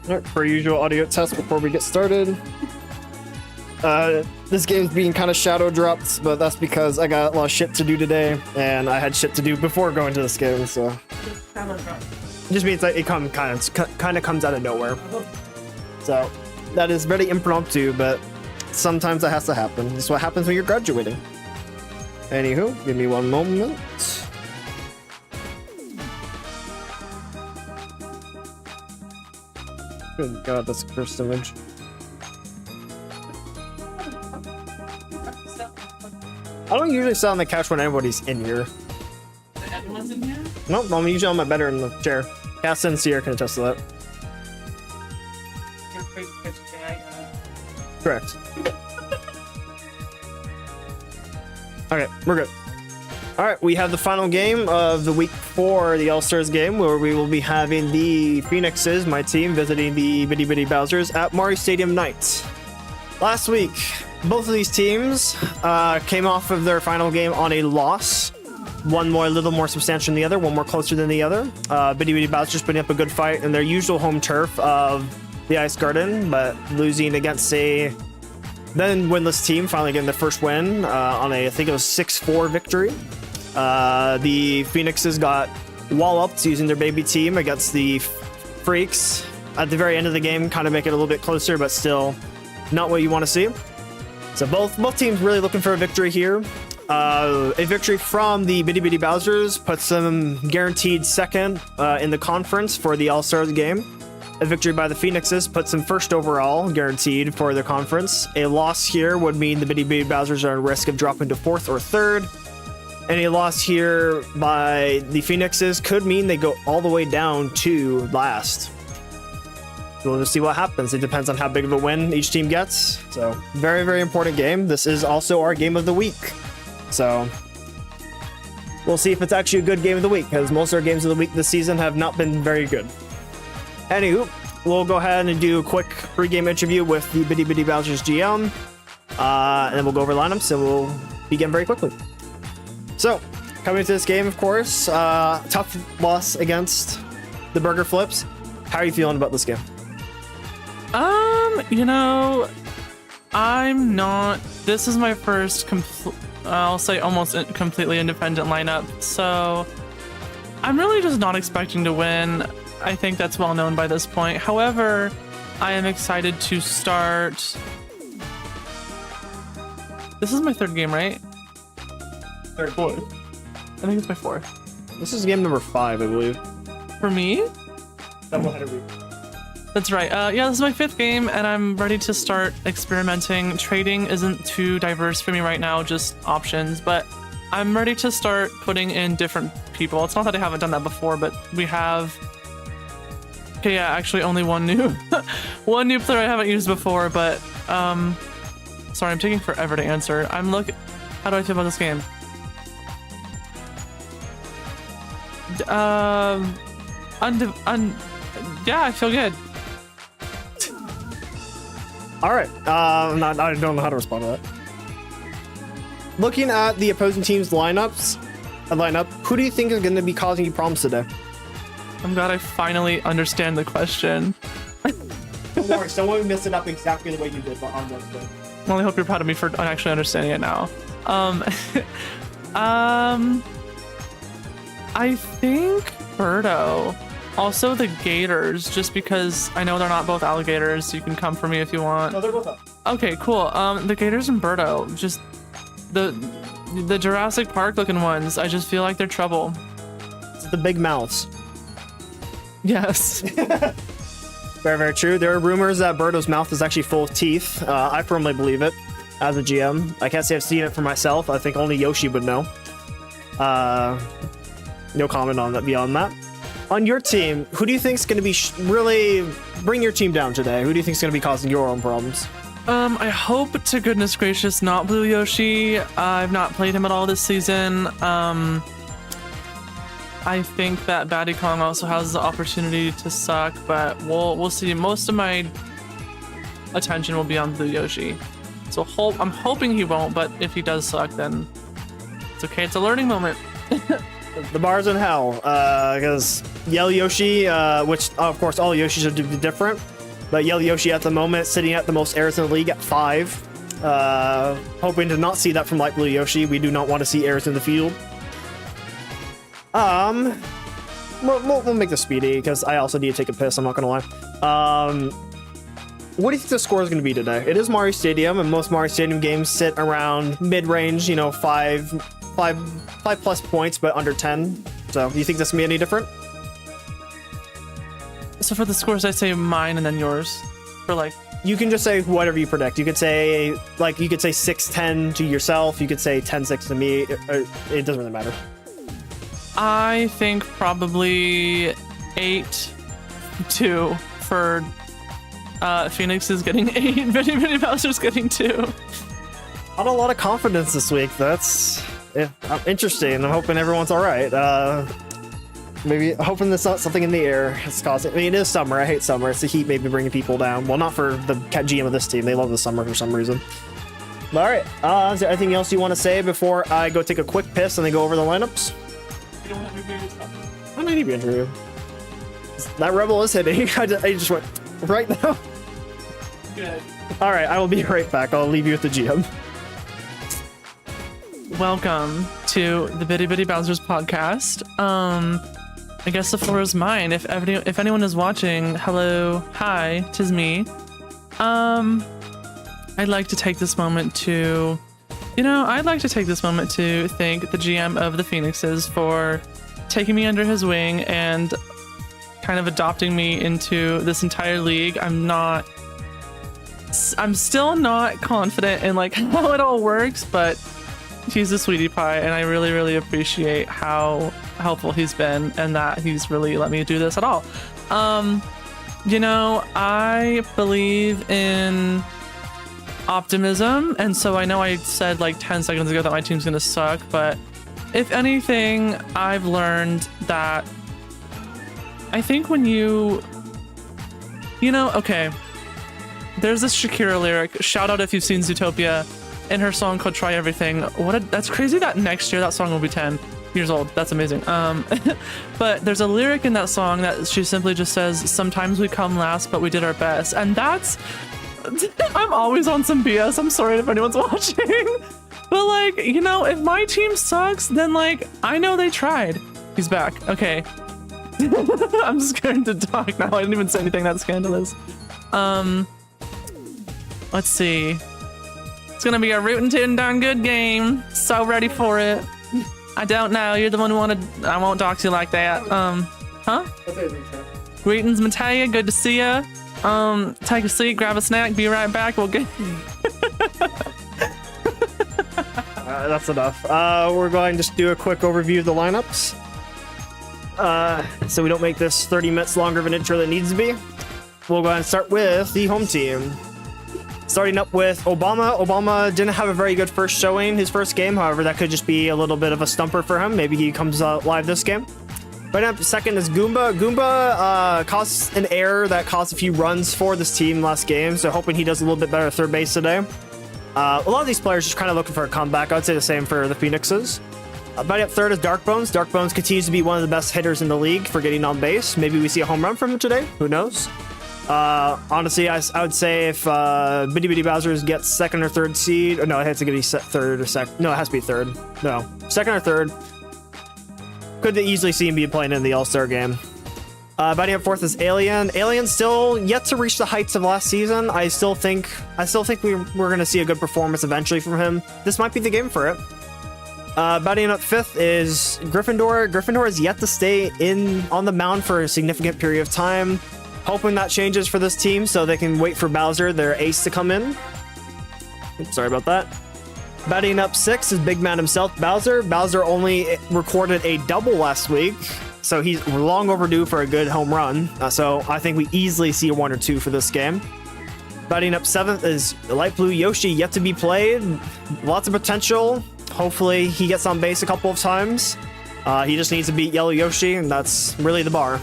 Alright, per usual audio test before we get started. This game's being kind of shadow dropped, but that's because I got a lot of shit to do today, and I had shit to do before going to this game, so. It just means that it kind of comes out of nowhere. So, that is very impromptu, but sometimes that has to happen. This is what happens when you're graduating. Anywho, give me one moment. Good God, that's the first image. I don't usually sit on the couch when anybody's in here. Everyone's in here? Nope, I'm usually on my bed or in the chair. Cass and Sierra can attest to that. Correct. Okay, we're good. Alright, we have the final game of the week 4, the All-Stars game, where we will be having the Phoenixes, my team, visiting the Bitty Bitty Bowsers at Mario Stadium Night. Last week, both of these teams came off of their final game on a loss. One more, a little more substantial than the other, one more closer than the other. Bitty Bitty Bowsers putting up a good fight in their usual home turf of the Ice Garden, but losing against a then winless team, finally getting the first win on a, I think it was 6-4 victory. The Phoenixes got wall-upped using their baby team against the Freaks at the very end of the game, kind of make it a little bit closer, but still not what you want to see. So both teams really looking for a victory here. A victory from the Bitty Bitty Bowsers puts them guaranteed second in the conference for the All-Stars game. A victory by the Phoenixes puts them first overall, guaranteed for the conference. A loss here would mean the Bitty Bitty Bowsers are at risk of dropping to 4th or 3rd. Any loss here by the Phoenixes could mean they go all the way down to last. We'll just see what happens. It depends on how big of a win each team gets. So, very, very important game. This is also our game of the week. So, we'll see if it's actually a good game of the week, because most of our games of the week this season have not been very good. Anywho, we'll go ahead and do a quick pre-game interview with the Bitty Bitty Bowsers GM. And then we'll go over lineups and we'll begin very quickly. So, coming to this game, of course, tough loss against the Burger Flips. How are you feeling about this game? You know, I'm not. This is my first, I'll say almost completely independent lineup. So, I'm really just not expecting to win. I think that's well known by this point. However, I am excited to start. This is my 3rd game, right? 3rd, 4th. I think it's my 4th. This is game number 5, I believe. For me? Doubleheader week. That's right. Yeah, this is my 5th game, and I'm ready to start experimenting. Trading isn't too diverse for me right now, just options, but I'm ready to start putting in different people. It's not that I haven't done that before, but we have... Okay, yeah, actually only one new one new player I haven't used before, but sorry, I'm taking forever to answer. How do I feel about this game? Yeah, I feel good. All right. I don't know how to respond to that. Looking at the opposing team's lineup, who do you think is going to be causing you problems today? I'm glad I finally understand the question. Don't worry, someone messed it up exactly the way you did, but on Wednesday. Well, I hope you're proud of me for actually understanding it now. I think Birdo. Also the Gators, just because I know they're not both alligators. You can come for me if you want. No, they're both up. Okay, cool. The Gators and Birdo, just the Jurassic Park looking ones. I just feel like they're trouble. It's the big mouths. Yes. Very, very true. There are rumors that Birdo's mouth is actually full of teeth. I firmly believe it as a GM. I can't say I've seen it for myself. I think only Yoshi would know. No comment on that beyond that. On your team, who do you think is going to be really bring your team down today? Who do you think is going to be causing your own problems? I hope to goodness gracious not Blue Yoshi. I've not played him at all this season. I think that Batty Kong also has the opportunity to suck, but we'll see. Most of my attention will be on Blue Yoshi. So I'm hoping he won't, but if he does suck, then it's okay. It's a learning moment. The bar's in hell, because Yell Yoshi, which of course all Yoshis are different, But Yellow Yoshi at the moment sitting at the most errors in the league at 5. Hoping to not see that from Light Blue Yoshi. We do not want to see errors in the field. We'll make this speedy because I also need to take a piss. I'm not gonna lie. What do you think the score is going to be today? It is Mario Stadium, and most Mario Stadium games sit around mid-range. 5+ points, but under 10. So, do you think this will be any different? So for the scores, I'd say mine and then yours. For like, you can just say whatever you predict. You could say 6-10 to yourself. You could say 10-6 to me. It doesn't really matter. I think probably 8-2 for Phoenix is getting 8, Bitty Bowser's getting 2. Not a lot of confidence this week. That's interesting. I'm hoping everyone's all right. Maybe hoping there's not something in the air. It's causing. I mean, it is summer. I hate summer. It's the heat maybe bringing people down. Well, not for the GM of this team. They love the summer for some reason. All right. Is there anything else you want to say before I go take a quick piss and then go over the lineups? You don't have your stuff. I might need to interview. That rebel is hitting. I just went right now. Good. All right. I will be right back. I'll leave you with the GM. Welcome to the Bitty Bowser's podcast. I guess the floor is mine. If anyone is watching, hello, hi, 'tis me. I'd like to take this moment to thank the GM of the Phoenixes for taking me under his wing and kind of adopting me into this entire league. I'm still not confident in like how it all works, but he's a sweetie pie, and I really, really appreciate how helpful he's been and that he's really let me do this at all. I believe in optimism, and so I know I said like 10 seconds ago that my team's gonna suck, but if anything, I've learned that I think when okay, there's this Shakira lyric, shout out if you've seen Zootopia, in her song called Try Everything. That's crazy that next year that song will be 10 years old. That's amazing. But there's a lyric in that song that she simply just says, sometimes we come last, but we did our best. And that's, I'm always on some BS. I'm sorry if anyone's watching. But like, if my team sucks, then like, I know they tried. He's back. Okay. I'm scared to talk now. I didn't even say anything that scandalous. Let's see. It's gonna be a rootin' tootin' darn good game. So ready for it. I don't know. You're the one who wanted. I won't dox you like that. Huh? Greetings, Mattea. Good to see ya. Take a seat, grab a snack, be right back. We'll get. That's enough. We're going to just do a quick overview of the lineups. So we don't make this 30 minutes longer of an intro than it needs to be. We'll go ahead and start with the home team. Starting up with Obama. Obama didn't have a very good first showing, his first game. However, that could just be a little bit of a stumper for him. Maybe he comes live this game. Right up second is Goomba. Goomba caused an error that caused a few runs for this team last game, so hoping he does a little bit better at third base today. A lot of these players just kind of looking for a comeback. I'd say the same for the Phoenixes. Right up third is Dark Bones. Dark Bones continues to be one of the best hitters in the league for getting on base. Maybe we see a home run from him today. Who knows? Honestly, I would say if Bitty Bowser's gets second or third seed, or no, it has to be third or second. No, it has to be third. No, second or third. Could easily see him be playing in the All-Star game. Batting up fourth is Alien. Alien still yet to reach the heights of last season. I still think we're going to see a good performance eventually from him. This might be the game for it. Batting up fifth is Gryffindor. Gryffindor is yet to stay on the mound for a significant period of time. Hoping that changes for this team so they can wait for Bowser, their ace, to come in. Oops, sorry about that. Batting up sixth is Big Man himself, Bowser. Bowser only recorded a double last week, so he's long overdue for a good home run. So I think we easily see a 1 or 2 for this game. Batting up seventh is Light Blue Yoshi, yet to be played. Lots of potential. Hopefully he gets on base a couple of times. He just needs to beat Yellow Yoshi, and that's really the bar.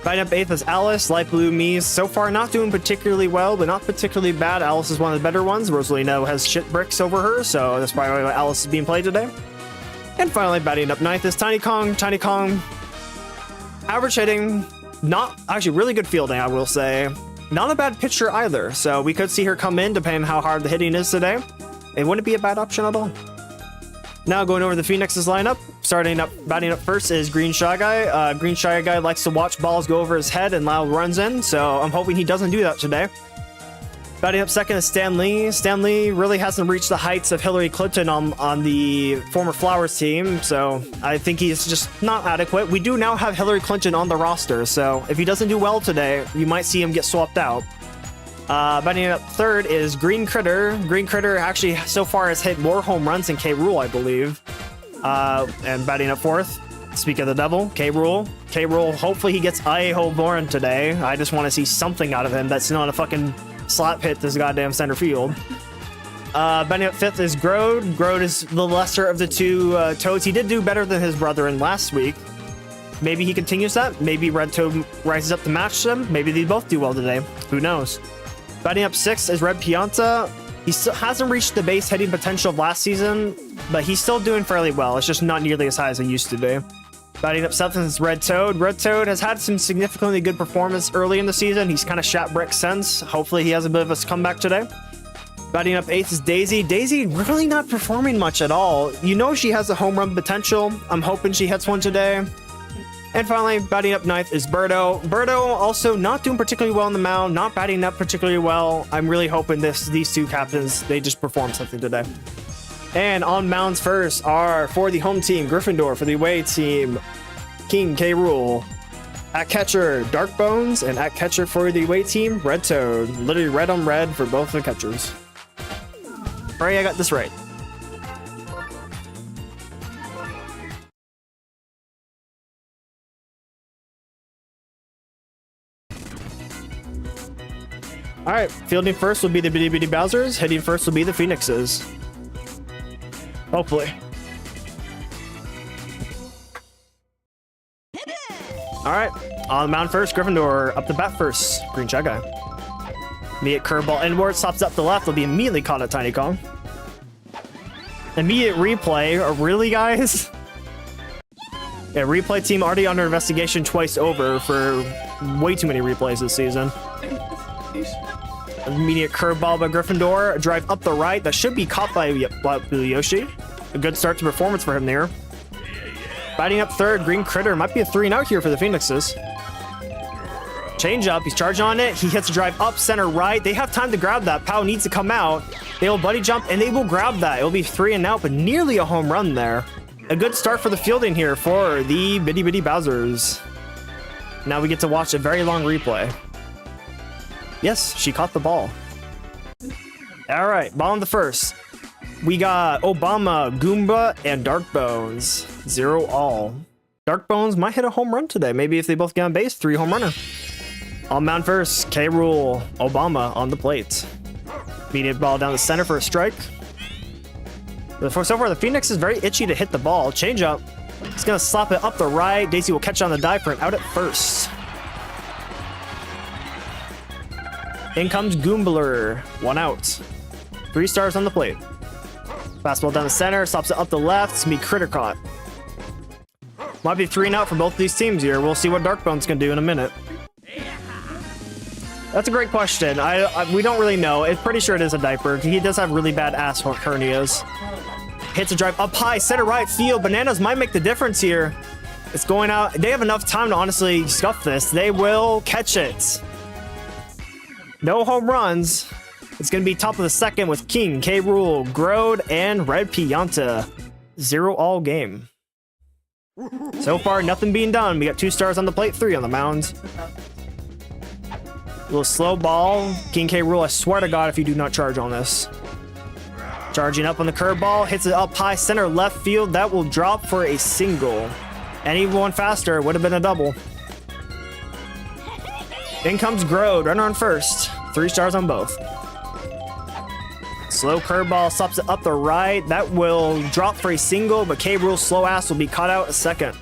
Batting up eighth is Alice. Light Blue Mies so far not doing particularly well, but not particularly bad. Alice is one of the better ones. Rosalino has shit bricks over her, so that's probably why Alice is being played today. And finally, batting up ninth is Tiny Kong. Tiny Kong, average hitting, not actually really good fielding, I will say. not a bad pitcher either. So we could see her come in depending on how hard the hitting is today. It wouldn't be a bad option at all. Now going over the Phoenix's lineup, batting up first is Green Shy Guy. Green Shy Guy likes to watch balls go over his head and allow runs in, so I'm hoping he doesn't do that today. Batting up second is Stan Lee. Stan Lee really hasn't reached the heights of Hillary Clinton on the former Flowers team, so I think he's just not adequate. We do now have Hillary Clinton on the roster, so if he doesn't do well today, you might see him get swapped out. Batting up third is Green Critter. Green Critter actually so far has hit more home runs than K. Rool, I believe. And batting up fourth, speak of the devil, K. Rool. K. Rool, hopefully he gets a home run today. I just want to see something out of him that's not a fucking slap hit this goddamn center field. Batting up fifth is Grode. Grode is the lesser of the two Toads. He did do better than his brother in last week. Maybe he continues that. Maybe Red Toad rises up to match them. Maybe they both do well today. Who knows? Batting up sixth is Red Pianta. He still hasn't reached the base hitting potential of last season, but he's still doing fairly well. It's just not nearly as high as it used to be. Batting up seventh is Red Toad. Red Toad has had some significantly good performance early in the season. He's kind of shat brick since. Hopefully he has a bit of a comeback today. Batting up eighth is Daisy. Daisy really not performing much at all. You know she has a home run potential. I'm hoping she hits one today. And finally, batting up ninth is Birdo. Birdo also not doing particularly well on the mound, not batting up particularly well. I'm really hoping these two captains, they just perform something today. And on mounds first are, for the home team, Gryffindor. For the away team, King K. Rool. At catcher, Dark Bones. And at catcher for the away team, Red Toad. Literally red on red for both the catchers. Alright, I got this right. Alright, fielding first will be the Bitty Bitty Bowsers. Hitting first will be the Phoenixes. Hopefully. Alright, on the mound first, Gryffindor. Up the bat first, Green Shy Guy. Immediate curveball inward, stops up the left, will be immediately caught at Tiny Kong. Immediate replay. Really, guys? Yeah, replay team already under investigation twice over for way too many replays this season. Immediate curveball by Gryffindor. A drive up the right that should be caught by Yoshi. A good start to performance for him there. Batting up third, Green Critter. Might be a 3-and-out here for the Phoenixes. Change up. He's charging on it. He hits a drive up center right. They have time to grab that. Powell needs to come out. They will buddy jump and they will grab that. It'll be 3-and-out, but nearly a home run there. A good start for the fielding here for the Bitty Bitty Bowsers. Now we get to watch a very long replay. Yes, she caught the ball. All right, ball in the first. We got Obama, Goomba, and Dark Bones. 0-all. Dark Bones might hit a home run today. Maybe if they both get on base, 3 home runner. On mound first, K. Rool, Obama on the plate. Immediate ball down the center for a strike. So far, the Phoenix is very itchy to hit the ball. Change up. He's going to slap it up the right. Daisy will catch on the dive for an out at first. In comes Goombler. 1 out. 3 stars on the plate. Fastball down the center. Stops it up the left. It's going to be Critter caught. Might be 3-and-out for both of these teams here. We'll see what Darkbone's going to do in a minute. That's a great question. We don't really know. I'm pretty sure it is a diaper. He does have really bad ass hernias. Hits a drive up high, center right field. Bananas might make the difference here. It's going out. They have enough time to honestly scuff this. They will catch it. No home runs. It's going to be top of the second with King, K. Rool, Grode, and Red Pianta. 0-all game. So far, nothing being done. We got 2 stars on the plate, 3 on the mound. A little slow ball. King K. Rool, I swear to God if you do not charge on this. Charging up on the curveball. Hits it up high center left field. That will drop for a single. Anyone faster would have been a double. In comes Grode. Runner on first. 3 stars on both. Slow curveball. Stops it up the right. That will drop for a single, but K. Rool's slow ass will be caught out a second.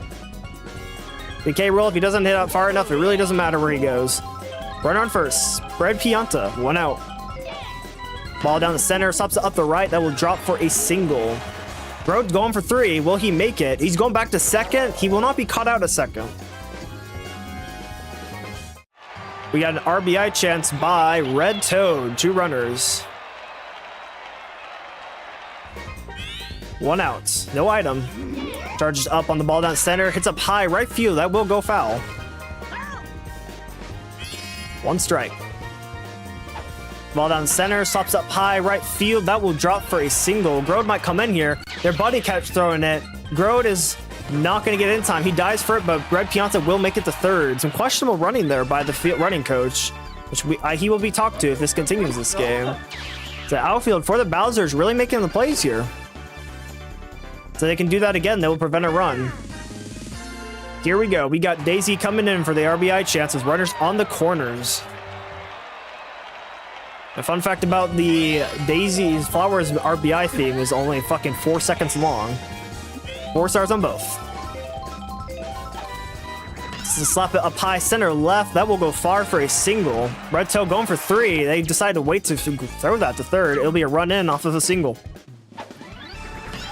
The K. Rool, if he doesn't hit out far enough, it really doesn't matter where he goes. Runner on first. Red Pianta. 1 out. Ball down the center. Stops it up the right. That will drop for a single. Grode's going for 3. Will he make it? He's going back to second. He will not be caught out a second. We got an RBI chance by Red Toad. 2 runners. 1 out. No item. Charges up on the ball down center. Hits up high right field. That will go foul. 1 strike. Ball down center. Stops up high right field. That will drop for a single. Grode might come in here. Their buddy catch throwing it. Grode is not going to get in time. He dives for it, but Red Pianta will make it to third. Some questionable running there by the field running coach, which he will be talked to if this continues this game. The outfield for the Bowsers really making the plays here. So they can do that again. They will prevent a run. Here we go. We got Daisy coming in for the RBI chances. Runners on the corners. A fun fact about the Daisy's Flowers RBI theme is only fucking 4 seconds long. 4 stars on both. This is a slap it up high center left. That will go far for a single. Red Tail going for 3. They decide to wait to throw that to third. It'll be a run in off of a single.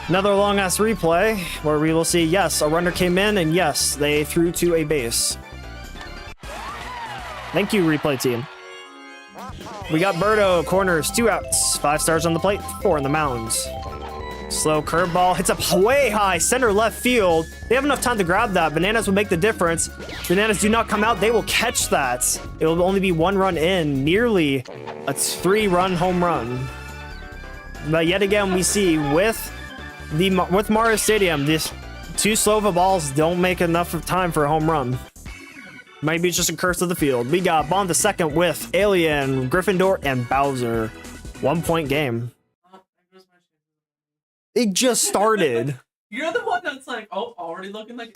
Another long ass replay where we will see, yes, a runner came in, and yes, they threw to a base. Thank you, replay team. We got Birdo, corners, 2 outs, 5 stars on the plate, 4 in the mounds. Slow curveball, hits up way high, center left field. They have enough time to grab that. Bananas will make the difference. Bananas do not come out, they will catch that. It will only be 1 run in, nearly a 3-run home run. But yet again, we see with Mario Stadium, this 2 slow of balls don't make enough of time for a home run. Maybe it's just a curse of the field. We got Bond the second with Alien, Gryffindor, and Bowser. 1-point game. It just started. You're the one that's like, oh, already looking like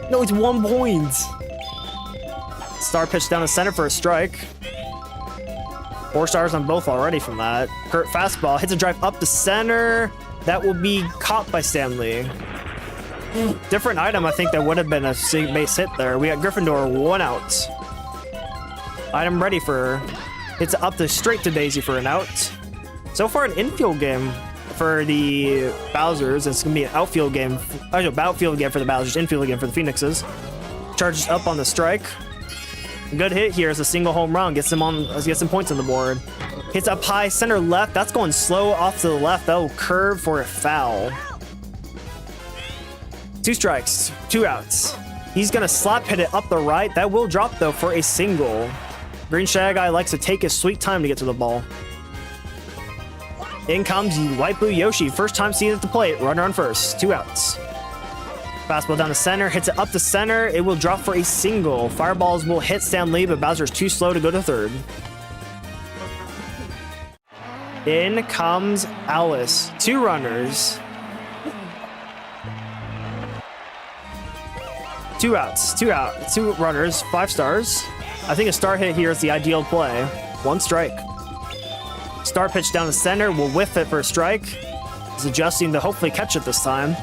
No, it's 1 point. Star pitch down the center for a strike. 4 stars on both already from that. Kurt fastball hits a drive up the center. That will be caught by Stanley. Different item, I think that would have been a base hit there. We got Gryffindor, 1 out. Item ready for, hits up to straight to Daisy for an out. So far, an infield game for the Bowsers. It's gonna be an outfield game. Outfield game for the Bowsers, infield game for the Phoenixes. Charges up on the strike. Good hit here as a single home run. Gets some points on the board. Hits up high center left. That's going slow off to the left. That will curve for a foul. 2 strikes, 2 outs. He's gonna slap hit it up the right. That will drop though for a single. Green Shag Eye likes to take his sweet time to get to the ball. In comes White Blue Yoshi. First time seeing it at the plate. Runner on first. 2 outs. Fastball down the center. Hits it up the center. It will drop for a single. Fireballs will hit Stan Lee, but Bowser's too slow to go to third. In comes Alice. 2 runners. 2 outs. 2 runners. 5 stars. I think a star hit here is the ideal play. 1 strike. Star pitch down the center. Will whiff it for a strike. He's adjusting to hopefully catch it this time.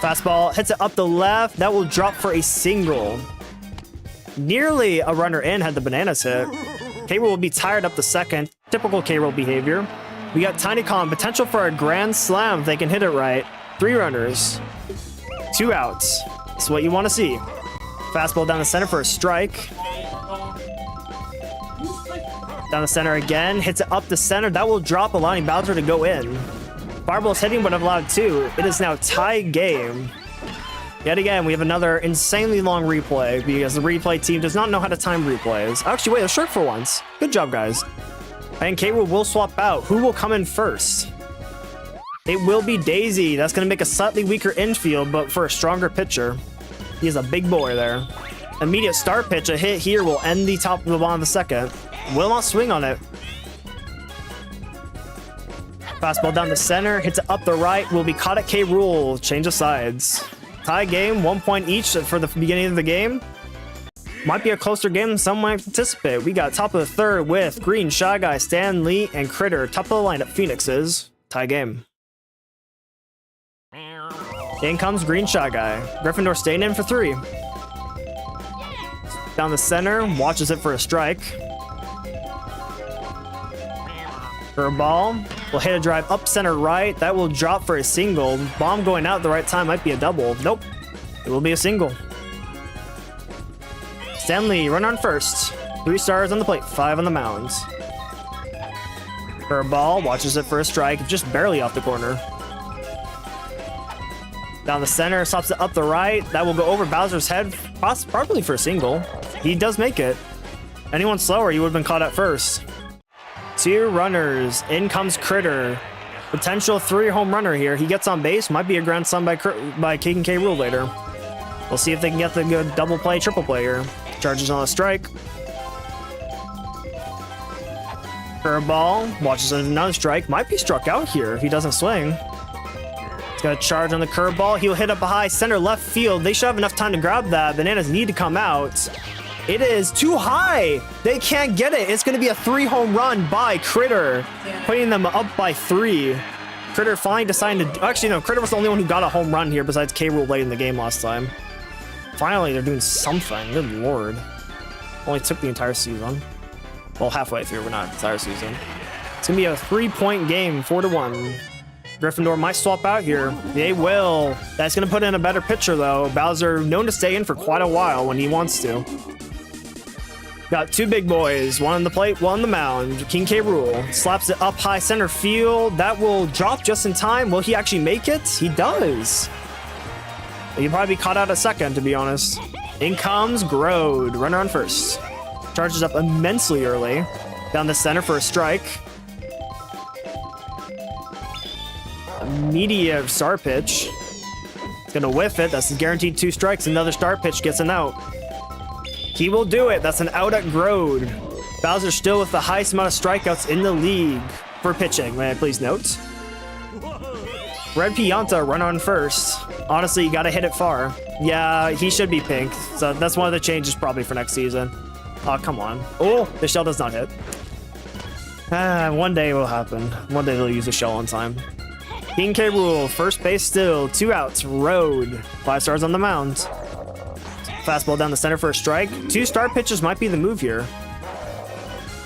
Fastball hits it up the left. That will drop for a single. Nearly a runner in had the Bananas hit. K-Rool will be tired up the second. Typical K-Rool behavior. We got Tiny Con. Potential for a grand slam if they can hit it right. 3 runners. 2 outs. That's what you want to see. Fastball down the center for a strike. Down the center again. Hits it up the center. That will drop, allowing Bowser to go in. Fireball's hitting but have allowed 2. It is now tie game. Yet again, we have another insanely long replay because the replay team does not know how to time replays. Actually, wait, they're short for once. Good job, guys. And K-Rool will swap out. Who will come in first? It will be Daisy. That's going to make a slightly weaker infield, but for a stronger pitcher. He is a big boy there. Immediate start pitch. A hit here will end the top of the bottom of the second. Will not swing on it. Fastball down the center. Hits it up the right. Will be caught at K-Rool. Change of sides. Tie game. 1 point each for the beginning of the game. Might be a closer game than some might anticipate. We got top of the third with Green, Shy Guy, Stan Lee, and Critter. Top of the lineup, Phoenixes. Tie game. In comes Green Shy Guy. Gryffindor staying in for 3. Down the center, watches it for a strike. For a ball, will hit a drive up center right. That will drop for a single. Bomb going out at the right time might be a double. Nope, it will be a single. Stanley, run on first. 3 stars on the plate, 5 on the mound. Curveball, watches it for a strike, just barely off the corner. Down the center, stops it up the right. That will go over Bowser's head, probably for a single. He does make it. Anyone slower, you would have been caught at first. 2 runners. In comes Critter. Potential 3 home runner here. He gets on base. Might be a grand slam by Keegan K. Rool later. We'll see if they can get the good double play, triple play here. Charges on a strike. Curveball. Watches another strike. Might be struck out here if he doesn't swing. He's got a charge on the curveball. He'll hit up a high center left field. They should have enough time to grab that. Bananas need to come out. It is too high. They can't get it. It's going to be a 3 home run by Critter, putting them up by 3. Critter finally decided to... Actually, no. Critter was the only one who got a home run here besides K. Rool late in the game last time. Finally, they're doing something. Good lord. Only took the entire season. Well, halfway through. We're not the entire season. It's going to be a 3-point game, 4-1. Gryffindor might swap out here. They will. That's going to put in a better pitcher, though. Bowser known to stay in for quite a while when he wants to. Got 2 big boys. 1 on the plate, 1 on the mound. King K. Rool slaps it up high center field. That will drop just in time. Will he actually make it? He does. He'll probably be caught out a second, to be honest. In comes Grode. Runner on first. Charges up immensely early. Down the center for a strike. Immediate star pitch. It's gonna whiff it. That's guaranteed 2 strikes. Another star pitch gets an out. He will do it. That's an out at Grode. Bowser still with the highest amount of strikeouts in the league for pitching. May I please note? Red Pianta, run on first. Honestly, you gotta hit it far. Yeah, he should be pink. So that's one of the changes probably for next season. Oh, come on. Oh, the shell does not hit. One day it will happen. One day they'll use the shell on time. King K. Rool, first base still, 2 outs, Road, 5 stars on the mound. Fastball down the center for a strike. 2 star pitches might be the move here.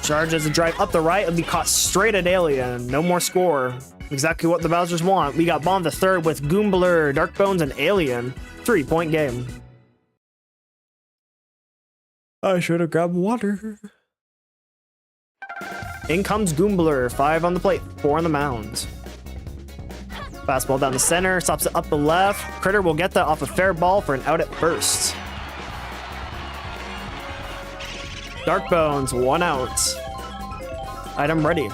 Charges a drive up the right, it'll be caught straight at Alien. No more score. Exactly what the Bowsers want. We got Bond the third with Goombler, Dark Bones, and Alien. 3-point game. I should have grabbed water. In comes Goombler, 5 on the plate, 4 on the mound. Fastball down the center, stops it up the left. Critter will get that off a fair ball for an out at first. Dark Bones, 1 out. Item ready.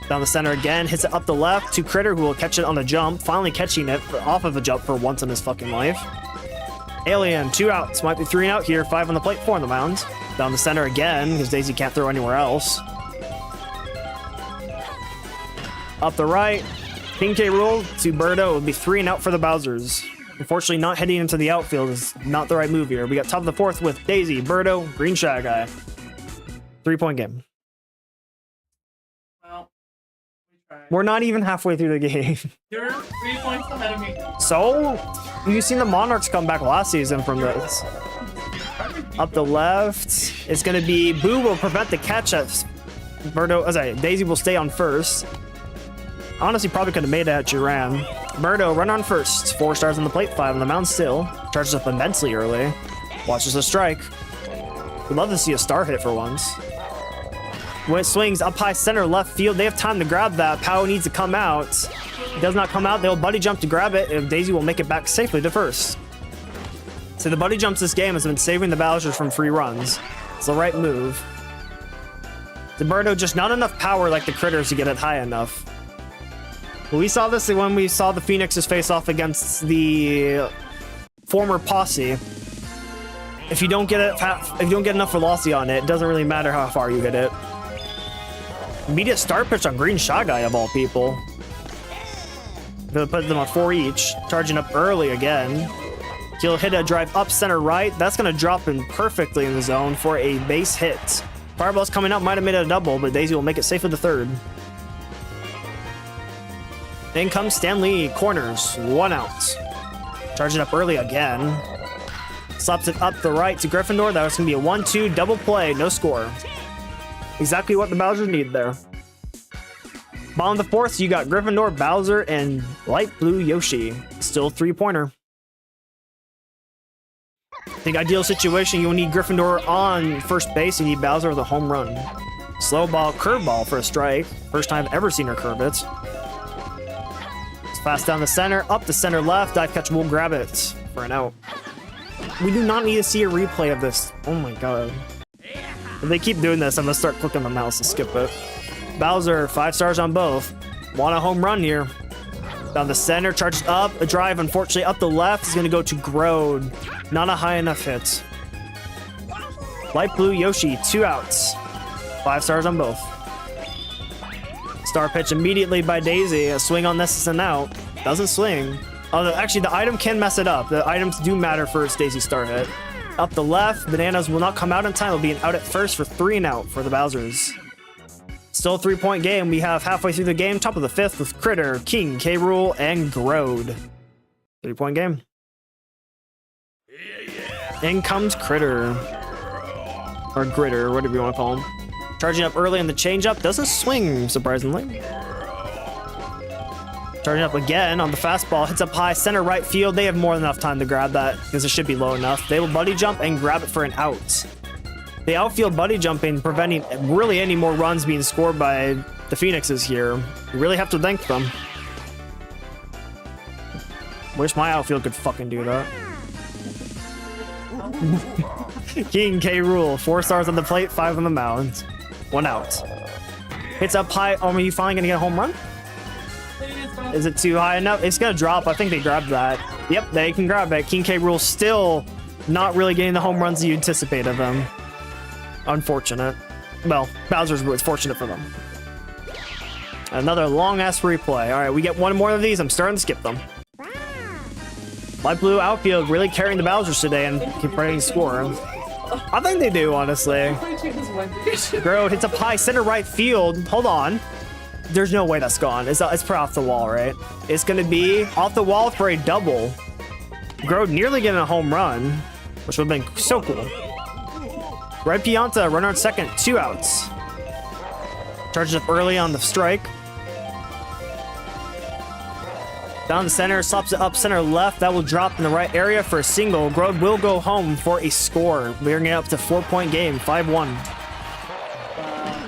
Down the center again, hits it up the left to Critter, who will catch it on the jump. Finally catching it off of a jump for once in his fucking life. Alien, 2 outs. Might be 3 out here, 5 on the plate, 4 on the mound. Down the center again, because Daisy can't throw anywhere else. Up the right. King K. Rool to Birdo. It would be 3 and out for the Bowsers. Unfortunately, not heading into the outfield is not the right move here. We got top of the 4th with Daisy, Birdo, Green Shy Guy. 3-point game. Well, we tried. We're not even halfway through the game. You're 3 points ahead of me. So, you've seen the Monarchs come back last season from this. Up the left. It's going to be Boo will prevent the catch at Birdo. Daisy will stay on first. Honestly, probably could have made it at Duran. Birdo, run on first. 4 stars on the plate, 5 on the mound still. Charges up immensely early. Watches a strike. We'd love to see a star hit for once. When it swings up high center left field, they have time to grab that. Pow needs to come out. He does not come out. They'll buddy jump to grab it, and Daisy will make it back safely to first. So the buddy jumps this game has been saving the Bowsers from free runs. It's the right move. The Birdo just not enough power like the Critters to get it high enough. We saw this when we saw the Phoenixes face off against the former Posse. If you don't get enough velocity on it, it doesn't really matter how far you hit it. Immediate start pitch on Green Shy Guy of all people. Gonna put them on 4 each. Charging up early again. He'll hit a drive up center right. That's gonna drop in perfectly in the zone for a base hit. Fireball's coming up, might have made it a double, but Daisy will make it safely to third. In comes Stanley, corners, 1 out. Charging up early again. Slaps it up the right to Gryffindor. That was going to be a 1-2 double play, no score. Exactly what the Bowsers need there. Bottom of the 4th, you got Gryffindor, Bowser, and light blue Yoshi. Still 3-pointer. The ideal situation, you'll need Gryffindor on first base. You need Bowser with a home run. Slow ball, curveball for a strike. First time I've ever seen her curve it. It's fast down the center, up the center left. Dive catch will grab it for an out. We do not need to see a replay of this. Oh my god. If they keep doing this, I'm gonna start clicking the mouse to skip it. Bowser, 5 stars on both. Want a home run here. Down the center, charges up. A drive, unfortunately, up the left is gonna go to Grode. Not a high enough hit. Light blue Yoshi, 2 outs. 5 stars on both. Star pitch immediately by Daisy. A swing on this is an out. Doesn't swing. Oh, actually, the item can mess it up. The items do matter for its Daisy star hit. Up the left, Bananas will not come out in time. It'll be an out at first for 3 and out for the Bowsers. Still a 3-point game. We have halfway through the game, top of the 5th with Critter, King, K-Rool, and Grode. 3-point game. In comes Critter. Or Gritter, whatever you want to call him. Charging up early on the changeup. Doesn't swing, surprisingly. Charging up again on the fastball. Hits up high, center right field. They have more than enough time to grab that because it should be low enough. They will buddy jump and grab it for an out. The outfield buddy jumping, preventing really any more runs being scored by the Phoenixes here. You really have to thank them. Wish my outfield could fucking do that. King K-Rool, 4 stars on the plate, 5 on the mound. 1 out. Hits up high. Oh, are you finally gonna get a home run? Is it too high enough? It's gonna drop. I think they grabbed that. Yep, they can grab it. King K-Rool still not really getting the home runs that you anticipate of them. Unfortunate. Well, Bowser's was fortunate for them. Another long-ass replay. All right, we get one more of these. I'm starting to skip them. Light blue outfield really carrying the Bowsers today and keep ready to score. I think they do, honestly. Grode hits up high center right field. Hold on. There's no way that's gone. It's probably off the wall, right? It's going to be off the wall for a double. Grode nearly getting a home run, which would have been so cool. Red Pianta, runner on second, 2 outs. Charges up early on the strike. Down the center, slaps it up center left. That will drop in the right area for a single. Grode will go home for a score. We're getting up to 4-point game, 5-1.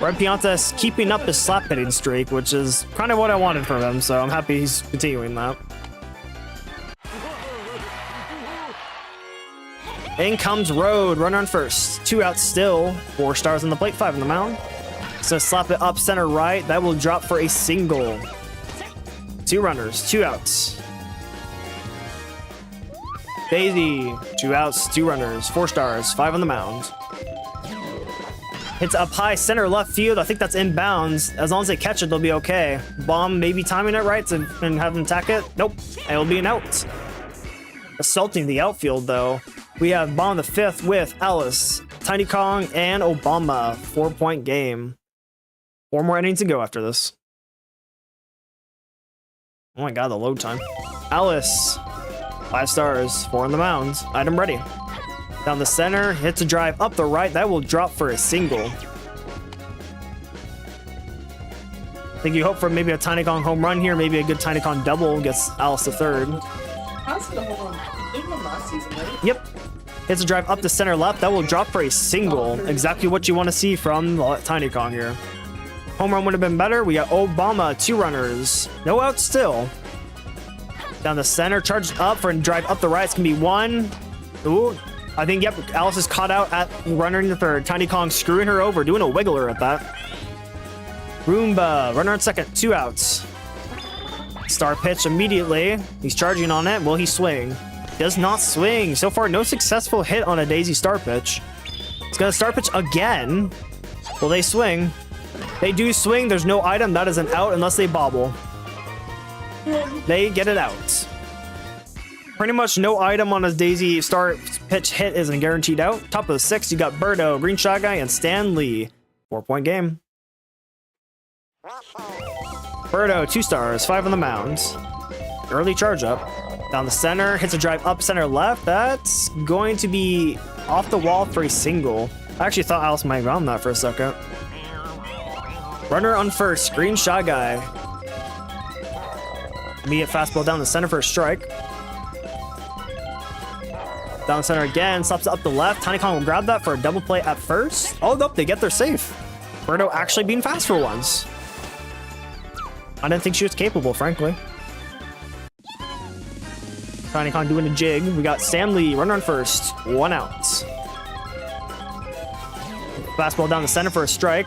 Red Pianta is keeping up his slap hitting streak, which is kind of what I wanted from him, so I'm happy he's continuing that. In comes Road, runner on first. 2 outs still. 4 stars on the plate, 5 on the mound. So slap it up center right. That will drop for a single. 2 runners, 2 outs. Daisy, 2 outs, 2 runners, 4 stars, 5 on the mound. Hits up high center left field. I think that's inbounds. As long as they catch it, they'll be okay. Bomb maybe timing it right and have them tack it. Nope, it'll be an out. Assaulting the outfield though. We have Bomb the 5th with Alice, Tiny Kong, and Obama. 4-point game. 4 more innings to go after this. Oh my god, the load time. Alice, 5 stars, 4 on the mound. Item ready. Down the center, hits a drive up the right. That will drop for a single. I think you hope for maybe a Tiny Kong home run here. Maybe a good Tiny Kong double gets Alice the 3rd. How's the home run? They won last season, right? Yep. Hits a drive up the center left. That will drop for a single. Exactly what you want to see from Tiny Kong here. Home run would have been better. We got Obama, 2 runners. No outs still. Down the center, charged up for a drive up the right. It's going to be 1. Ooh. I think, yep, Alice is caught out at runner in the 3rd. Tiny Kong screwing her over, doing a wiggler at that. Roomba, runner on second, 2 outs. Star pitch immediately. He's charging on it. Will he swing? Does not swing. So far, no successful hit on a Daisy star pitch. It's going to star pitch again. Will they swing? They do swing. There's no item. That is an out unless they bobble. They get it out. Pretty much no item on a Daisy star pitch hit is a guaranteed out. Top of the 6th, you got Birdo, Green Shot Guy, and Stan Lee. 4-point game. Birdo, 2 stars, 5 on the mound. Early charge up. Down the center, hits a drive up center left. That's going to be off the wall for a single. I actually thought Alice might ground that for a second. Runner on first, Green Shot Guy. Immediate fastball down the center for a strike. Down center again, stops up the left. Tiny Kong will grab that for a double play at first. Oh, nope, they get their safe. Birdo actually being fast for once. I didn't think she was capable, frankly. Tiny Kong doing a jig. We got Stanley runner on first. 1 out. Fastball down the center for a strike.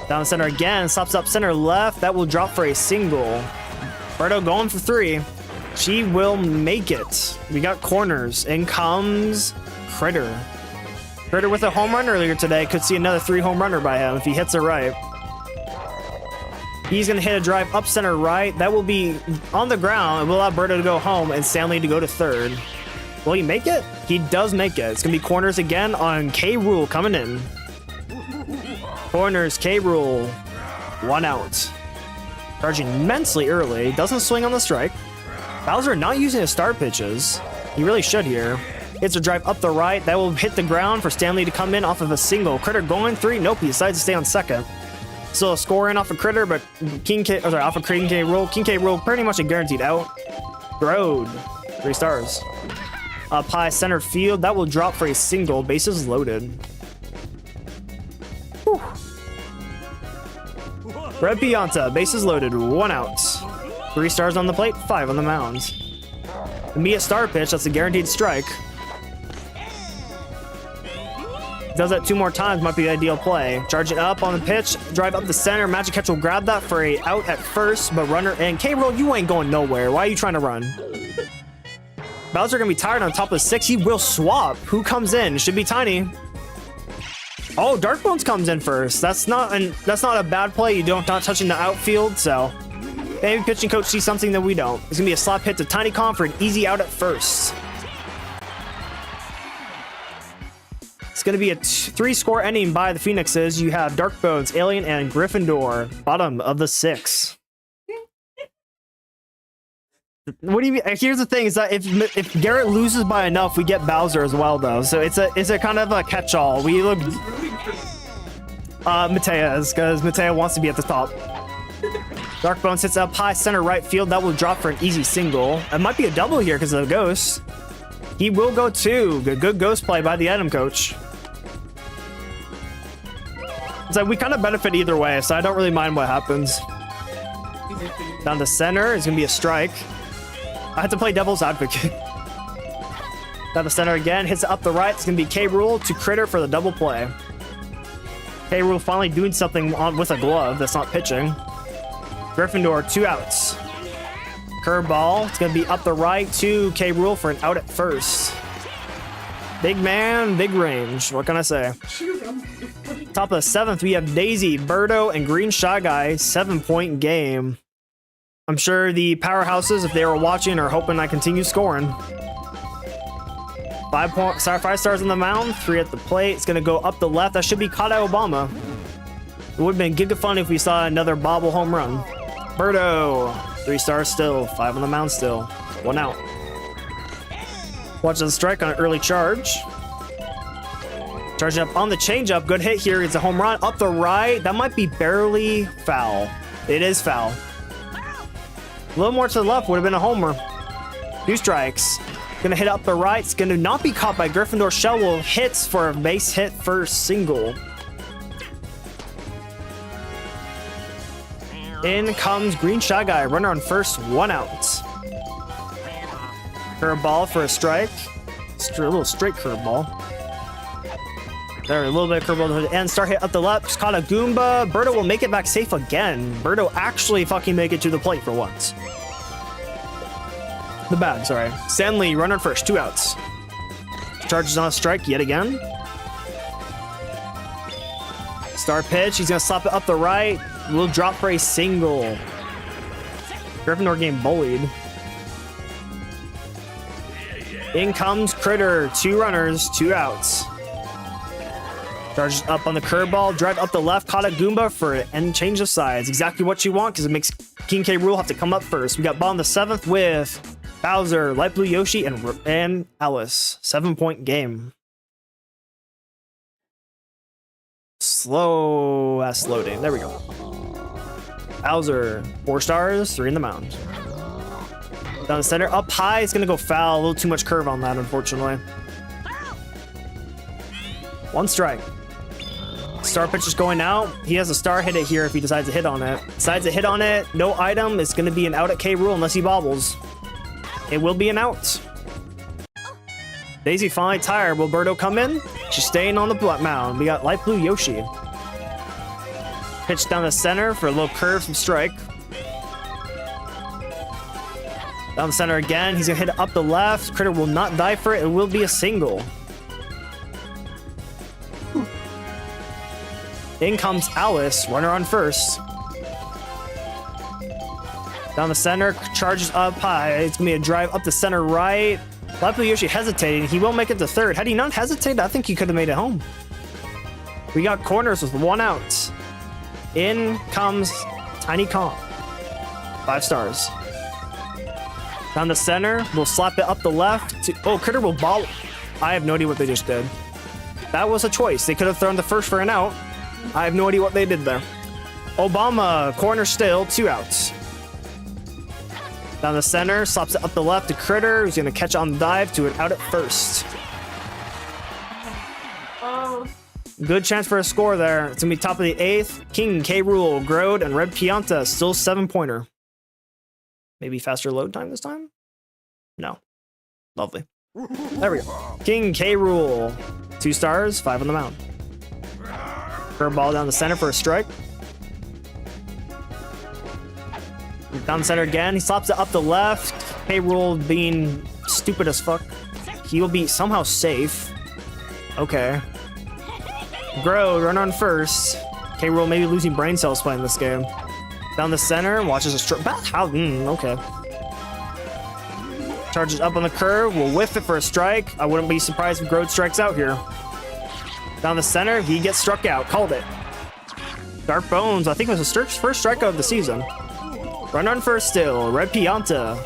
Down the center again. Stops up center left. That will drop for a single. Birdo going for 3. She will make it. We got corners. In comes Critter. Critter with a home run earlier today. Could see another 3 home runner by him if he hits it right. He's going to hit a drive up center right. That will be on the ground. It will allow Birdo to go home and Stanley to go to third. Will he make it? He does make it. It's going to be corners again on K. Rool coming in. Corners, K. Rool. 1 out. Charging immensely early. Doesn't swing on the strike. Bowser not using his star pitches. He really should here. Hits a drive up the right. That will hit the ground for Stanley to come in off of a single. Critter going 3. Nope, he decides to stay on second. Still a score in off of Critter, but off of King K. Rool. King K. Rool pretty much a guaranteed out. Road. 3 stars. Up high center field. That will drop for a single. Bases loaded. Whew. Red Pianta. Bases loaded. 1 out. 3 stars on the plate. 5 on the mound. Immediate star pitch. That's a guaranteed strike. Does that 2 more times, might be the ideal play. Charge it up on the pitch, drive up the center. Magic Catch will grab that for a out at first, but runner in. K. Rool, you ain't going nowhere. Why are you trying to run? Bowser gonna be tired on top of the 6. He will swap. Who comes in? Should be Tiny. Oh, Dark Bones comes in first. That's not a bad play. You don't not touching the outfield, so maybe pitching coach sees something that we don't. It's gonna be a slap hit to Tiny Kong for an easy out at first. It's going to be a 3-score ending by the Phoenixes. You have Dark Bones, Alien, and Gryffindor. Bottom of the 6. What do you mean? Here's the thing: is that if Garrett loses by enough, we get Bowser as well, though. So it's a kind of a catch-all. We look Matea's, because Matea wants to be at the top. Dark Bones hits up high center right field. That will drop for an easy single. It might be a double here because of the ghost. He will go 2. Good ghost play by the item coach. It's like we kind of benefit either way, so I don't really mind what happens. Down the center is going to be a strike. I have to play devil's advocate. Down the center again, hits it up the right. It's going to be K. Rool to Critter for the double play. K. Rool finally doing something with a glove that's not pitching. Gryffindor, 2 outs. Curveball. It's going to be up the right to K. Rool for an out at first. Big man, big range. What can I say? Top of the 7th, we have Daisy, Birdo, and Green Shy Guy. 7-point game. I'm sure the powerhouses, if they were watching, are hoping I continue scoring. 5 stars on the mound, 3 at the plate. It's going to go up the left. That should be Kada Obama. It would have been giga fun if we saw another bobble home run. Birdo, 3 stars still, 5 on the mound still, 1 out. Watch the strike on an early charge. Charging up on the changeup, good hit here. It's a home run up the right. That might be barely foul. It is foul. A little more to the left would have been a homer. 2 strikes. Gonna hit up the right. It's gonna not be caught by Gryffindor. Shell will hits for a base hit first single. In comes Green Shy Guy. Runner on first, 1 out. Curveball for a strike. A little straight curveball. There, a little bit of curveball to the end. Start hit up the left. Just caught a Goomba. Birdo will make it back safe again. Birdo actually fucking make it to the plate for once. The bag, sorry. Stanley, runner first, 2 outs. Charges on a strike yet again. Star pitch. He's going to slap it up the right. Will drop for a single. Gryffindor game bullied. In comes Critter. 2 runners, 2 outs. Charges up on the curveball. Drive up the left. Caught a Goomba for it. And change of sides. Exactly what you want because it makes King K. Rool have to come up first. We got ball in the 7th with Bowser, Light Blue Yoshi, and Alice. 7-point game. Slow ass loading. There we go. Bowser, 4 stars, 3 in the mound. Down the center. Up high. It's going to go foul. A little too much curve on that, unfortunately. One strike. Star pitch is going out. He has a star hit it here if he decides to hit on it. Decides to hit on it. No item. It's going to be an out at K. Rool unless he bobbles. It will be an out. Daisy finally tired. Will Birdo come in? She's staying on the mound. We got light blue Yoshi. Pitch down the center for a little curve from strike. Down the center again. He's going to hit it up the left. Critter will not die for it. It will be a single. In comes Alice, runner on first. Down the center, charges up high. It's going to be a drive up the center right. Light blue Yoshi hesitating. He will make it to third. Had he not hesitated, I think he could have made it home. We got corners with one out. In comes Tiny Kong. 5 stars. Down the center, we'll slap it up the left. Oh, Critter will ball. I have no idea what they just did. That was a choice. They could have thrown the first for an out. I have no idea what they did there. Obama, corner still, 2 outs. Down the center, slaps it up the left to Critter, who's going to catch on the dive to an out at first. Oh. Good chance for a score there. It's going to be top of the 8th. King, K. Rool, Grode, and Red Pianta, still 7-pointer. Maybe faster load time this time? No. Lovely. There we go. King, K. Rool, 2 stars, 5 on the mound. Curveball down the center for a strike. Down the center again. He slaps it up the left. K. Rool being stupid as fuck. He will be somehow safe. Okay. Grow, run on first. K. Rool maybe losing brain cells playing this game. Down the center, watches a strike. How? Okay. Charges up on the curve. Will whiff it for a strike. I wouldn't be surprised if Grode strikes out here. Down the center, he gets struck out. Called it. Dark Bones, I think it was the first strikeout of the season. Run on first still. Red Pianta.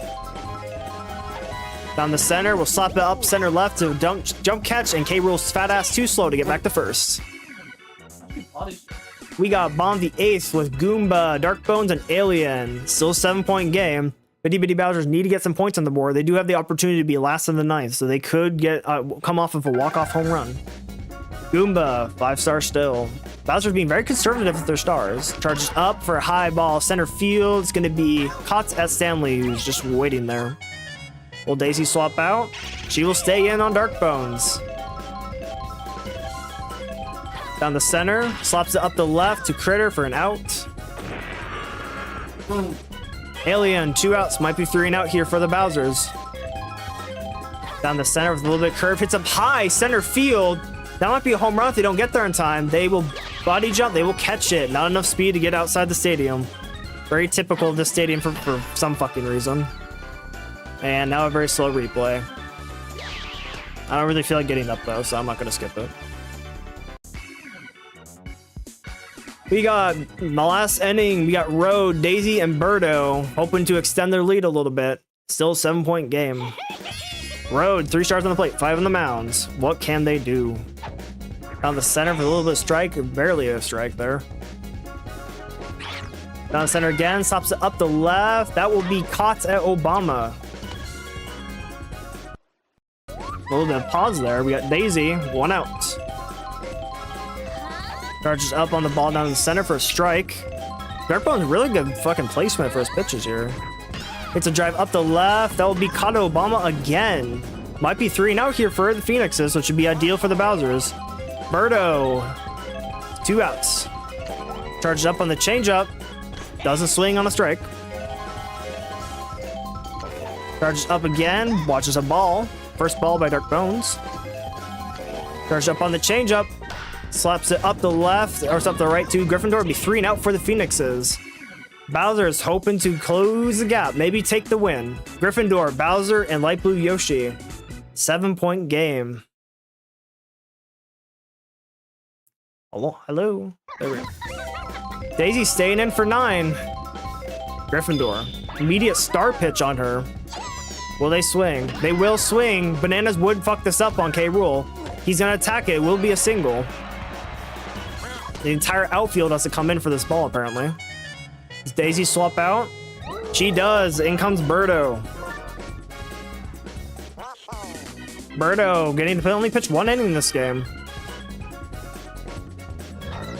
Down the center, we'll slap it up center left to jump catch, and K. Rool's fat ass too slow to get back to first. We got Bomb the 8th with Goomba, Dark Bones, and Alien. Still a 7-point game. Bitty Bitty Bowsers need to get some points on the board. They do have the opportunity to be last in the 9th, so they could get come off of a walk-off home run. Goomba, 5-star still. Bowser's being very conservative with their stars. Charges up for a high ball. Center field. It's going to be Kotz at Stanley, who's just waiting there. Will Daisy swap out? She will stay in on Dark Bones. Down the center. Slaps it up the left to Critter for an out. Alien, 2 outs. Might be 3 and out here for the Bowsers. Down the center with a little bit of curve. Hits up high. Center field. That might be a home run if they don't get there in time. They will body jump. They will catch it. Not enough speed to get outside the stadium. Very typical of this stadium for some fucking reason. And now a very slow replay. I don't really feel like getting up though, so I'm not going to skip it. We got the last inning. We got Road, Daisy, and Birdo hoping to extend their lead a little bit. Still a 7-point game. Road, 3 stars on the plate, 5 on the mounds. What can they do? Down the center for a little bit of strike, barely a strike there. Down the center again, stops it up the left. That will be Kotz at Obama. A little bit of pause there. We got Daisy, 1 out. Charges up on the ball down the center for a strike. Darkbone's really good fucking placement for his pitches here. It's a drive up the left. That will be caught to Obama again. Might be 3 and out here for the Phoenixes, which would be ideal for the Bowsers. Birdo, 2 outs. Charges up on the changeup. Doesn't swing on a strike. Charges up again. Watches a ball. First ball by Dark Bones. Charges up on the changeup. Slaps it up the left, or up the right to Gryffindor. It'll be 3 and out for the Phoenixes. Bowser is hoping to close the gap, maybe take the win. Gryffindor, Bowser, and Light Blue Yoshi. 7-point game. Hello. There we go. Daisy staying in for 9. Gryffindor. Immediate star pitch on her. Will they swing? They will swing. Bananas would fuck this up on K. Rool. He's gonna attack it. It will be a single. The entire outfield has to come in for this ball, apparently. Does Daisy swap out? She does. In comes Birdo. Birdo getting to only pitch 1 inning this game.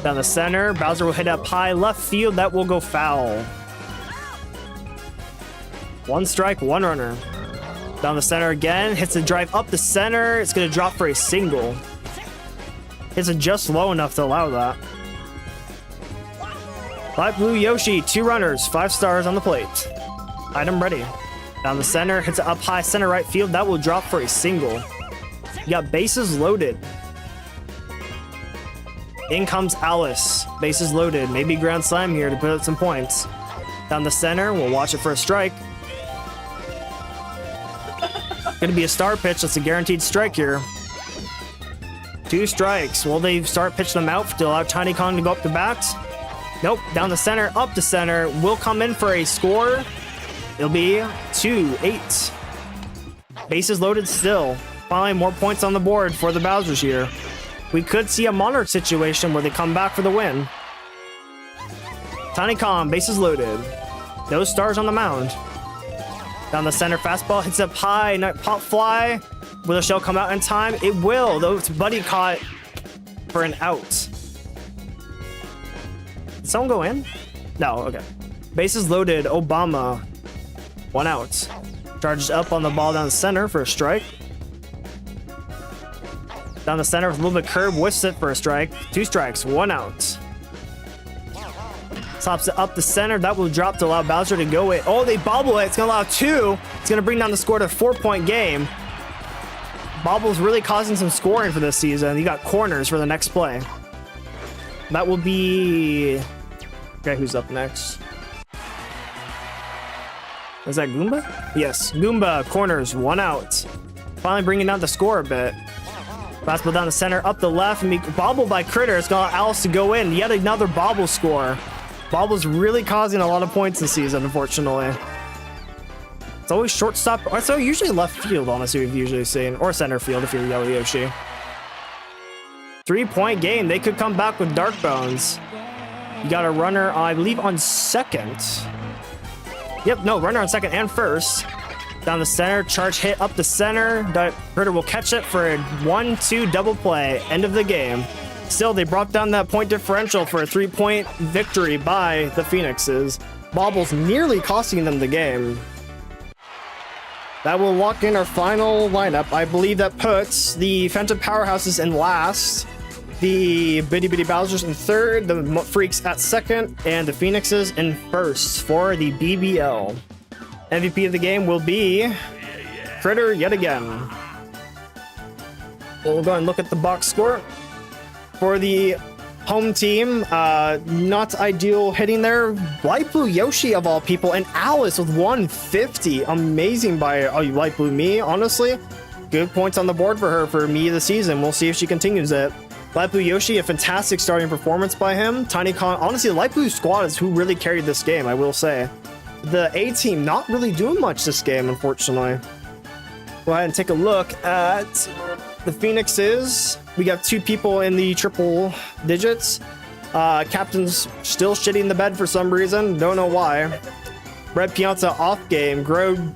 Down the center, Bowser will hit up high left field. That will go foul. 1 strike, 1 runner. Down the center again, hits a drive up the center. It's going to drop for a single. Hits it just low enough to allow that. Light Blue Yoshi, 2 runners, 5 stars on the plate. Item ready. Down the center, hits it up high center right field. That will drop for a single. You got bases loaded. In comes Alice. Bases loaded. Maybe grand slam here to put up some points. Down the center, we'll watch it for a strike. Gonna be a star pitch. That's a guaranteed strike here. 2 strikes. Will they start pitching them out to allow Tiny Kong to go up to bat? Nope. Down the center, up the center. Will come in for a score. It'll be 2-8. Bases loaded still. Finally, more points on the board for the Bowsers here. We could see a Monarch situation where they come back for the win. Tiny Kong, bases loaded. No stars on the mound. Down the center, fastball hits up high, not pop fly. Will the shell come out in time? It will, though it's Buddy caught for an out. Did someone go in? No, okay. Bases loaded, Obama. 1 out. Charges up on the ball down the center for a strike. Down the center with a little bit of curve, whiffs it for a strike. 2 strikes, 1 out. Tops it up the center. That will drop to allow Bowser to go in. Oh, they bobble it. It's going to allow 2. It's going to bring down the score to a 4-point game. Bobble's really causing some scoring for this season. You got corners for the next play. That will be... Okay, who's up next? Is that Goomba? Yes, Goomba, corners, 1 out. Finally bringing down the score a bit. Fastball down the center, up the left, and bobble by Critter. It's got Alice to go in. Yet another bobble score. Bobble's really causing a lot of points this season, unfortunately. It's always shortstop. So usually left field, honestly, we've usually seen. Or center field if you're Yellow Yoshi. 3-point game. They could come back with Dark Bones. You got a runner, I believe, on second. Yep, no, runner on second and first. Down the center, charge hit up the center. Critter will catch it for a 1-2 double play. End of the game. Still, they brought down that point differential for a 3-point victory by the Phoenixes. Bobble's nearly costing them the game. That will lock in our final lineup. I believe that puts the Phantom Powerhouses in last, the Bitty Bitty Bowsers in third, the Freaks at second, and the Phoenixes in first for the BBL. MVP of the game will be Critter yet again. We'll go and look at the box score. For the home team, not ideal hitting there. Light Blue Yoshi of all people, and Alice with 150. Amazing by Light Blue Me, honestly. Good points on the board for her for me this season. We'll see if she continues it. Light Blue Yoshi, a fantastic starting performance by him. Tiny Kong, honestly, the Light Blue squad is who really carried this game, I will say. The A team not really doing much this game, unfortunately. Go ahead and take a look at the Phoenixes. We got 2 people in the triple digits. Captain's still shitting the bed for some reason. Don't know why. Red Piazza off game. Grode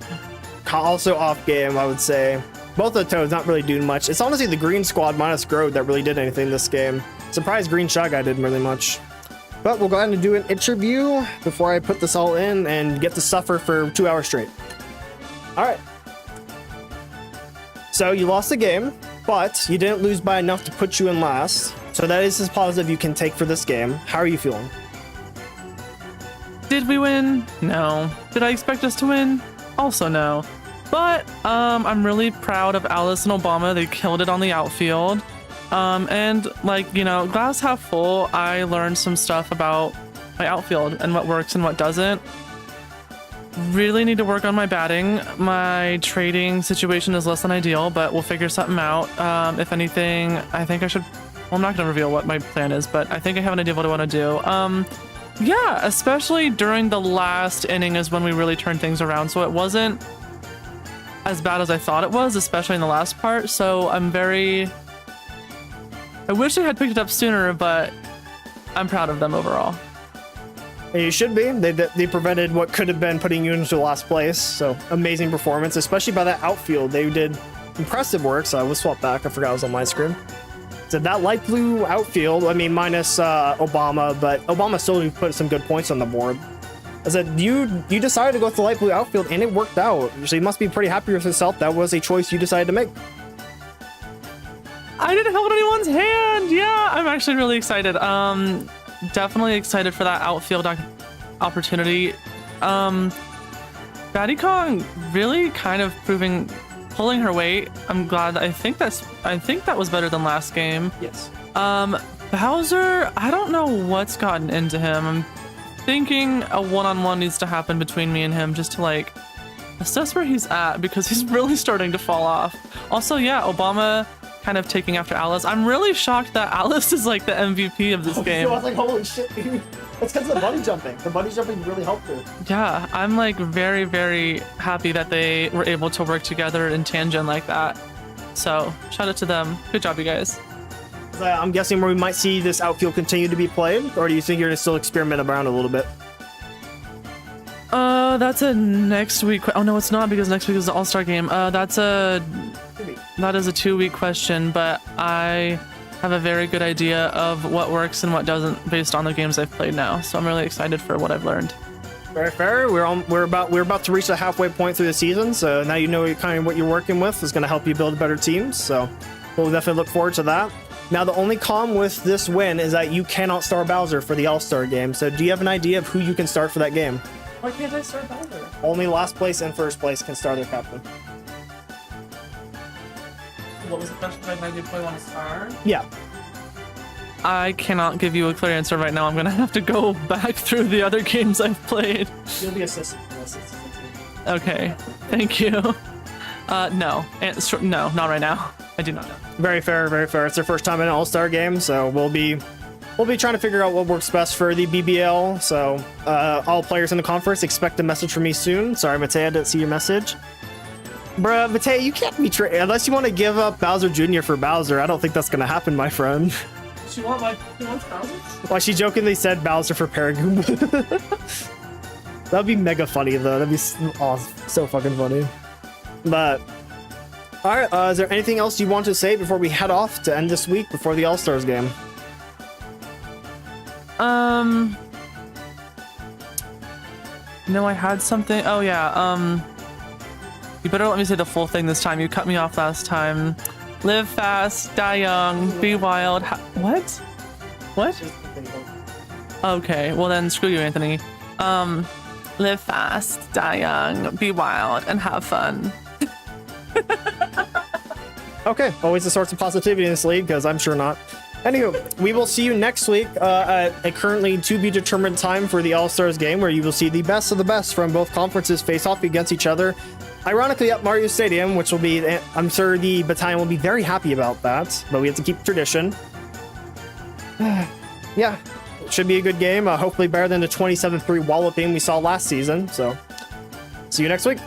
also off game, I would say. Both of the Toads not really doing much. It's honestly the green squad minus Grode that really did anything this game. Surprised Green Shy Guy didn't really much. But we'll go ahead and do an interview before I put this all in and get to suffer for 2 hours straight. All right. So you lost the game, but you didn't lose by enough to put you in last. So that is as positive you can take for this game. How are you feeling? Did we win? No. Did I expect us to win? Also no. But I'm really proud of Alice and Obama. They killed it on the outfield. And like, you know, glass half full, I learned some stuff about my outfield and what works and what doesn't. Really need to work on my batting. My trading situation is less than ideal, but we'll figure something out. If anything, I think I should... Well, I'm not going to reveal what my plan is, but I think I have an idea of what I want to do. Yeah, especially during the last inning is when we really turned things around. So it wasn't as bad as I thought it was, especially in the last part. So I'm very... I wish I had picked it up sooner, but I'm proud of them overall. And you should be. They prevented what could have been putting you into last place. So amazing performance, especially by that outfield. They did impressive work. So we'll swap back. I forgot I was on my screen. So that light blue outfield, I mean, minus Obama, but Obama still put some good points on the board. I said, you decided to go with the light blue outfield, and it worked out. So you must be pretty happy with yourself. That was a choice you decided to make. I didn't hold anyone's hand. Yeah, I'm actually really excited. Definitely excited for that outfield opportunity. Batty Kong really kind of pulling her weight. I'm glad. I think that was better than last game. Yes. Bowser, I don't know what's gotten into him. I'm thinking a one-on-one needs to happen between me and him just to like assess where he's at, because he's really starting to fall off. Also, yeah, Obama kind of taking after Alice. I'm really shocked that Alice is like the MVP of this game. I was like, holy shit, dude. That's because of the bunny jumping. The bunny jumping really helped her. Yeah, I'm like very, very happy that they were able to work together in tangent like that. So shout out to them. Good job, you guys. I'm guessing we might see this outfield continue to be played, or do you think you're gonna still experiment around a little bit? That's a next week. Oh no, it's not, because next week is the All-Star game. That is a 2-week question, but I have a very good idea of what works and what doesn't based on the games I've played now. So I'm really excited for what I've learned. Very fair. We're about to reach the halfway point through the season, so now you know kind of what you're working with is going to help you build better teams. So we'll definitely look forward to that. Now, the only con with this win is that you cannot start Bowser for the All-Star game. So do you have an idea of who you can start for that game? Why can't I start Bowser? Only last place and first place can start their captain. What was the question? I did play want to start. Yeah. I cannot give you a clear answer right now. I'm gonna have to go back through the other games I've played. You'll be assistant. Okay, thank you. No, no, not right now. I do not know. Very fair, very fair. It's their first time in an All-Star game, so we'll be trying to figure out what works best for the BBL. So all players in the conference, expect a message from me soon. Sorry, Matei, I didn't see your message. Bruh, Matei, you can't be unless you want to give up Bowser Jr. for Bowser. I don't think that's gonna happen, my friend. She wants Bowser? Well, she jokingly said Bowser for Paragoon. That'd be mega funny though. That'd be so fucking funny. But all right, is there anything else you want to say before we head off to end this week before the All-Stars game? No, I had something. Oh yeah. You better let me say the full thing this time. You cut me off last time. Live fast, die young, be wild. What? What? Okay, well then screw you, Anthony. Live fast, die young, be wild, and have fun. Okay, always a source of positivity in this league, because I'm sure not. Anywho, we will see you next week at a currently to be determined time for the All-Stars game, where you will see the best of the best from both conferences face off against each other. Ironically, at Mario Stadium, which will be, I'm sure the battalion will be very happy about that, but we have to keep tradition. Yeah, it should be a good game. Hopefully better than the 27-3 walloping we saw last season. So, see you next week.